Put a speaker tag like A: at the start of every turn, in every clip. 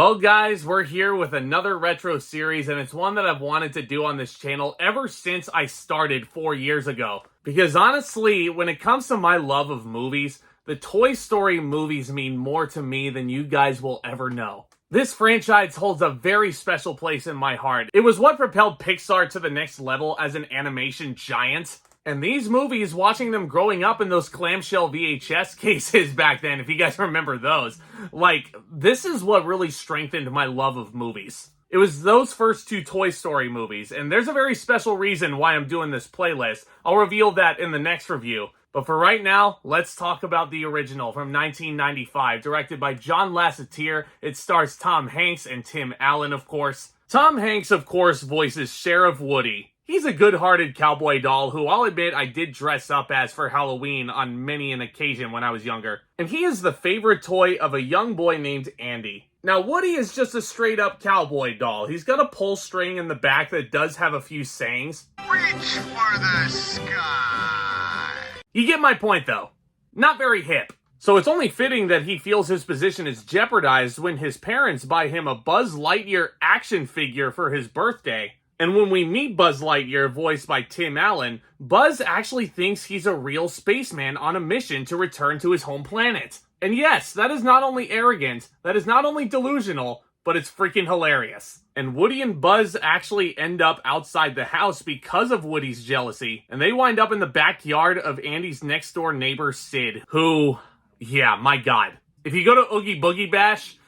A: Well guys, we're here with another retro series, and it's one that I've wanted to do on this channel ever since I started 4 years ago. Because honestly, when it comes to my love of movies, the Toy Story movies mean more to me than you guys will ever know. This franchise holds a very special place in my heart. It was what propelled Pixar to the next level as an animation giant. And these movies, watching them growing up in those clamshell VHS cases back then, if you guys remember those, like, this is what really strengthened my love of movies. It was those first two Toy Story movies, and there's a very special reason why I'm doing this playlist. I'll reveal that in the next review. But for right now, let's talk about the original from 1995, directed by John Lasseter. It stars Tom Hanks and Tim Allen, of course. Tom Hanks, of course, voices Sheriff Woody. He's a good-hearted cowboy doll who I'll admit I did dress up as for Halloween on many an occasion when I was younger. And he is the favorite toy of a young boy named Andy. Now, Woody is just a straight-up cowboy doll. He's got a pull string in the back that does have a few sayings.
B: Reach for the sky.
A: You get my point, though. Not very hip. So it's only fitting that he feels his position is jeopardized when his parents buy him a Buzz Lightyear action figure for his birthday. And when we meet Buzz Lightyear, voiced by Tim Allen, Buzz actually thinks he's a real spaceman on a mission to return to his home planet. And yes, that is not only arrogant, that is not only delusional, but it's freaking hilarious. And Woody and Buzz actually end up outside the house because of Woody's jealousy, and they wind up in the backyard of Andy's next door neighbor, Sid, who, yeah, my god. If you go to Oogie Boogie Bash,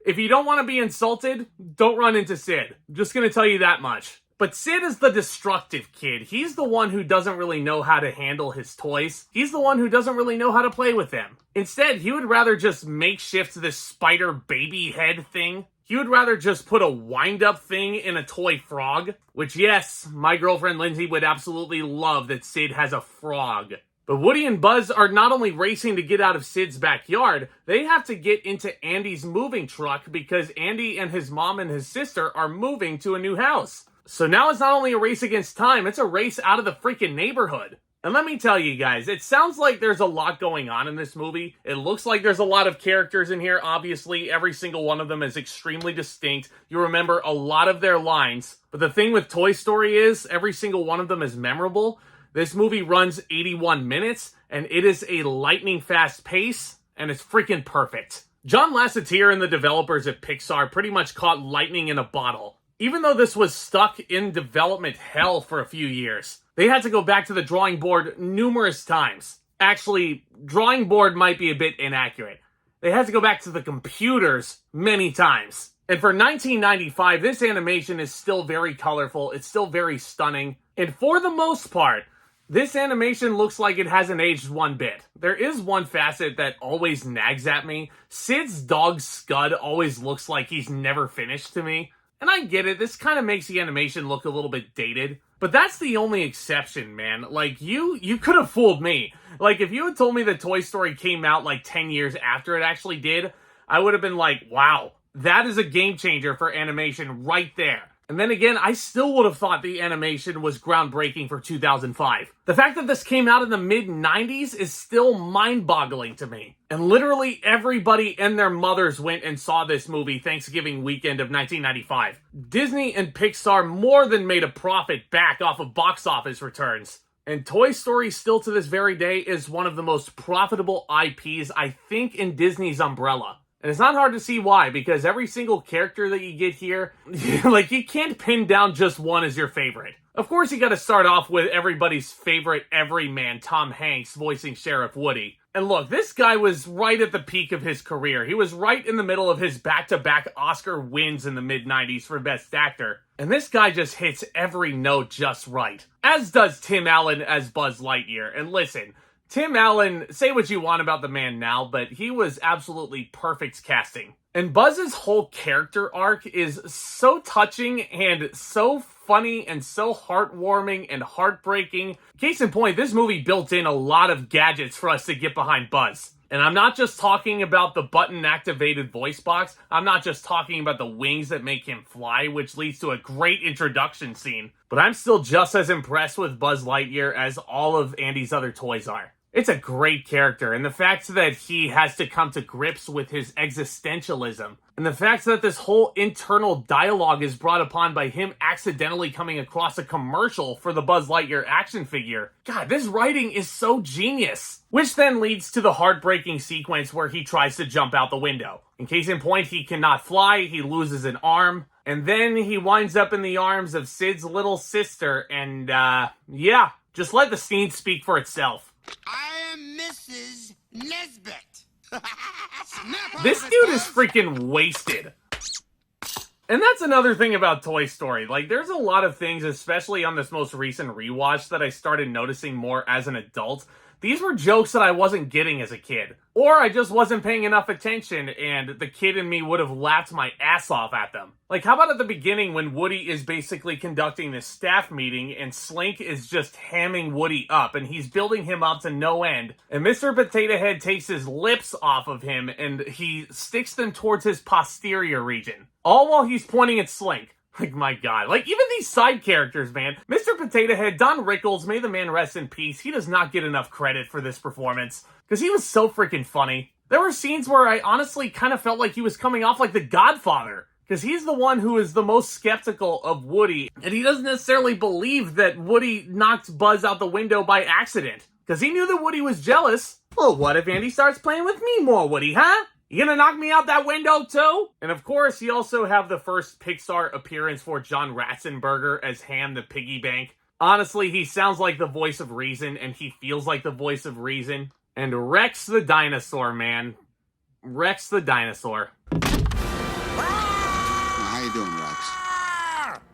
A: if you don't want to be insulted, don't run into Sid. I'm just gonna tell you that much. But Sid is the destructive kid. He's the one who doesn't really know how to handle his toys. He's the one who doesn't really know how to play with them. Instead, he would rather just makeshift this spider baby head thing. He would rather just put a wind-up thing in a toy frog. Which, yes, my girlfriend Lindsay would absolutely love that Sid has a frog. But Woody and Buzz are not only racing to get out of Sid's backyard, they have to get into Andy's moving truck because Andy and his mom and his sister are moving to a new house. So now it's not only a race against time, it's a race out of the freaking neighborhood. And let me tell you guys, it sounds like there's a lot going on in this movie. It looks like there's a lot of characters in here. Obviously, every single one of them is extremely distinct. You remember a lot of their lines. But the thing with Toy Story is, every single one of them is memorable. This movie runs 81 minutes, and it is a lightning fast pace, and it's freaking perfect. John Lasseter and the developers at Pixar pretty much caught lightning in a bottle. Even though this was stuck in development hell for a few years, they had to go back to the drawing board numerous times. Actually, drawing board might be a bit inaccurate. They had to go back to the computers many times. And for 1995, this animation is still very colorful, it's still very stunning, and for the most part, this animation looks like it hasn't aged one bit. There is one facet that always nags at me. Sid's dog Scud always looks like he's never finished to me. And I get it, this kind of makes the animation look a little bit dated. But that's the only exception, man. Like, you could have fooled me. Like, if you had told me that Toy Story came out like 10 years after it actually did, I would have been like, wow, that is a game changer for animation right there. And then again, I still would have thought the animation was groundbreaking for 2005. The fact that this came out in the mid-90s is still mind-boggling to me. And literally everybody and their mothers went and saw this movie Thanksgiving weekend of 1995. Disney and Pixar more than made a profit back off of box office returns. And Toy Story still to this very day is one of the most profitable IPs, I think, in Disney's umbrella. And it's not hard to see why, because every single character that you get here, like, you can't pin down just one as your favorite. Of course, you gotta start off with everybody's favorite everyman, Tom Hanks, voicing Sheriff Woody. And look, this guy was right at the peak of his career. He was right in the middle of his back-to-back Oscar wins in the mid-90s for Best Actor. And this guy just hits every note just right. As does Tim Allen as Buzz Lightyear. And listen, Tim Allen, say what you want about the man now, but he was absolutely perfect casting. And Buzz's whole character arc is so touching and so funny and so heartwarming and heartbreaking. Case in point, this movie built in a lot of gadgets for us to get behind Buzz. And I'm not just talking about the button-activated voice box. I'm not just talking about the wings that make him fly, which leads to a great introduction scene. But I'm still just as impressed with Buzz Lightyear as all of Andy's other toys are. It's a great character, and the fact that he has to come to grips with his existentialism, and the fact that this whole internal dialogue is brought upon by him accidentally coming across a commercial for the Buzz Lightyear action figure. God, this writing is so genius. Which then leads to the heartbreaking sequence where he tries to jump out the window. In case in point, he cannot fly, he loses an arm, and then he winds up in the arms of Sid's little sister, and yeah, just let the scene speak for itself.
B: I am Mrs. Nesbit.
A: This dude is freaking wasted. And that's another thing about Toy Story. Like, there's a lot of things, especially on this most recent rewatch, that I started noticing more as an adult. These were jokes that I wasn't getting as a kid. Or I just wasn't paying enough attention, and the kid in me would have laughed my ass off at them. Like, how about at the beginning when Woody is basically conducting this staff meeting, and Slink is just hamming Woody up, and he's building him up to no end, and Mr. Potato Head takes his lips off of him, and he sticks them towards his posterior region. All while he's pointing at Slink. Like, my God. Like, even these side characters, man. Mr. Potato Head, Don Rickles, may the man rest in peace, he does not get enough credit for this performance. Because he was so freaking funny. There were scenes where I honestly kind of felt like he was coming off like the Godfather. Because he's the one who is the most skeptical of Woody. And he doesn't necessarily believe that Woody knocked Buzz out the window by accident. Because he knew that Woody was jealous. Well, what if Andy starts playing with me more, Woody, huh? You gonna knock me out that window too? And of course, you also have the first Pixar appearance for John Ratzenberger as Ham the Piggy Bank. Honestly, he sounds like the voice of reason, and he feels like the voice of reason. And Rex the dinosaur, man. Rex the dinosaur.
B: How you doing, Rex?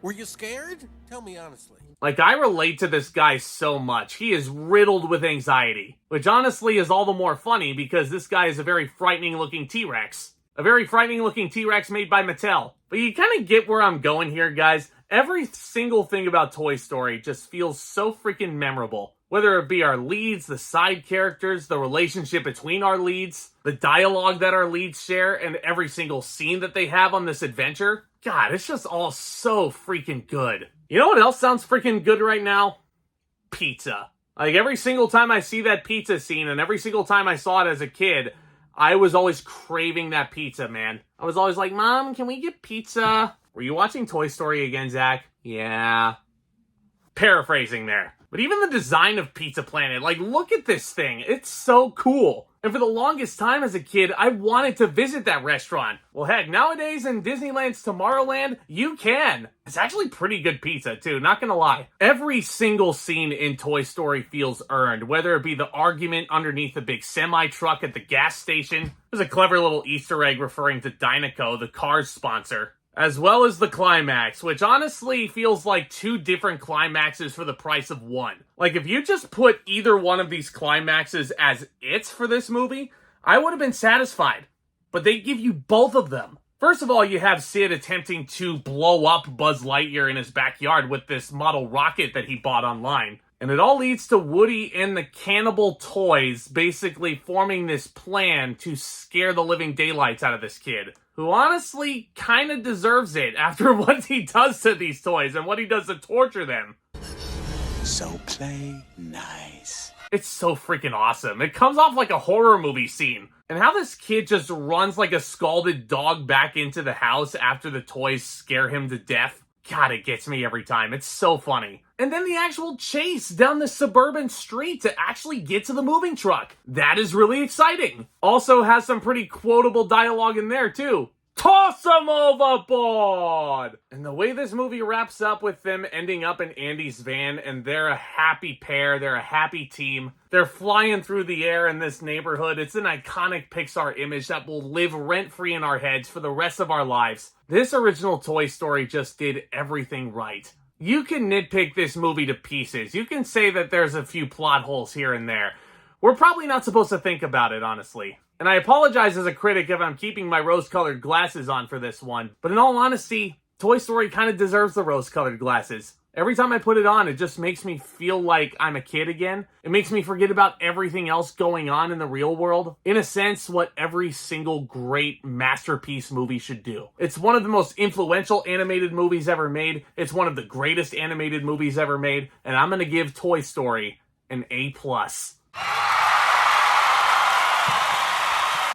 C: Were you scared? Tell me honestly.
A: Like, I relate to this guy so much. He is riddled with anxiety. Which honestly is all the more funny because this guy is a very frightening looking T-Rex. A very frightening looking T-Rex made by Mattel. But you kind of get where I'm going here, guys. Every single thing about Toy Story just feels so freaking memorable. Whether it be our leads, the side characters, the relationship between our leads, the dialogue that our leads share, and every single scene that they have on this adventure. God, it's just all so freaking good. You know what else sounds freaking good right now? Pizza. Like, every single time I see that pizza scene, and every single time I saw it as a kid, I was always craving that pizza, man. I was always like, Mom, can we get pizza? Were you watching Toy Story again, Zack? Yeah. Paraphrasing there. But even the design of Pizza Planet, like, look at this thing. It's so cool. And for the longest time as a kid, I wanted to visit that restaurant. Well, heck, nowadays in Disneyland's Tomorrowland, you can. It's actually pretty good pizza, too, not gonna lie. Every single scene in Toy Story feels earned, whether it be the argument underneath the big semi-truck at the gas station. There's a clever little Easter egg referring to Dynaco, the car's sponsor. As well as the climax, which honestly feels like two different climaxes for the price of one. Like, if you just put either one of these climaxes as it's for this movie, I would have been satisfied. But they give you both of them. First of all, you have Sid attempting to blow up Buzz Lightyear in his backyard with this model rocket that he bought online. And it all leads to Woody and the cannibal toys basically forming this plan to scare the living daylights out of this kid, who honestly kind of deserves it after what he does to these toys and what he does to torture them.
B: So play nice.
A: It's so freaking awesome. It comes off like a horror movie scene. And how this kid just runs like a scalded dog back into the house after the toys scare him to death. God, it gets me every time. It's so funny. And then the actual chase down the suburban street to actually get to the moving truck. That is really exciting. Also has some pretty quotable dialogue in there too. Toss them overboard! And the way this movie wraps up with them ending up in Andy's van, and they're a happy pair, they're a happy team. They're flying through the air in this neighborhood. It's an iconic Pixar image that will live rent-free in our heads for the rest of our lives. This original Toy Story just did everything right. You can nitpick this movie to pieces. You can say that there's a few plot holes here and there. We're probably not supposed to think about it, honestly. And I apologize as a critic if I'm keeping my rose-colored glasses on for this one. But in all honesty, Toy Story kind of deserves the rose-colored glasses. Every time I put it on, it just makes me feel like I'm a kid again. It makes me forget about everything else going on in the real world. In a sense, what every single great masterpiece movie should do. It's one of the most influential animated movies ever made. It's one of the greatest animated movies ever made. And I'm going to give Toy Story an A+.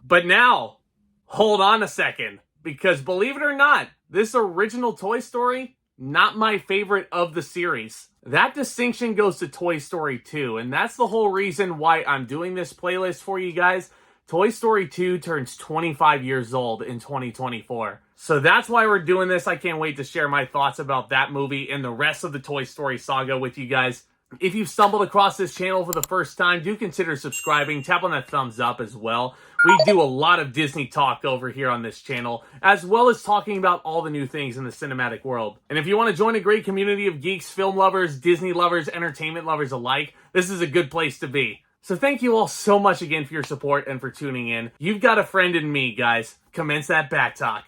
A: But now, hold on a second, because believe it or not, this original Toy Story, not my favorite of the series. That distinction goes to Toy Story 2, and that's the whole reason why I'm doing this playlist for you guys. Toy Story 2 turns 25 years old in 2024. So that's why we're doing this. I can't wait to share my thoughts about that movie and the rest of the Toy Story saga with you guys. If you've stumbled across this channel for the first time, do consider subscribing. Tap on that thumbs up as well. We do a lot of Disney talk over here on this channel, as well as talking about all the new things in the cinematic world. And if you want to join a great community of geeks, film lovers, Disney lovers, entertainment lovers alike, this is a good place to be. So thank you all so much again for your support and for tuning in. You've got a friend in me, guys. Commence that back talk.